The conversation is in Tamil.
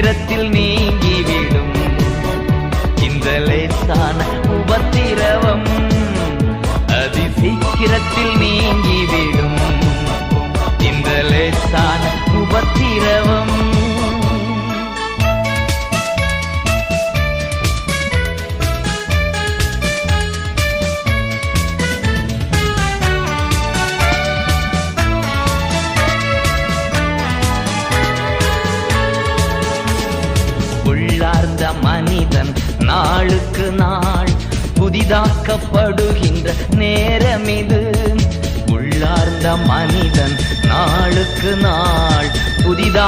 சீக்கிரத்தில் நீங்கிவிடும் இந்த லேசான உபத்திரவம். அதி சீக்கிரத்தில் நீங்கிவிடும் இந்த லேசான உபத்திரவம். உள்ளார்ந்த மனிதன் நாளுக்கு நாள் புதிதாக்கப்படுகின்ற நேரம் இது. உள்ளார்ந்த மனிதன் நாளுக்கு நாள் புதிதா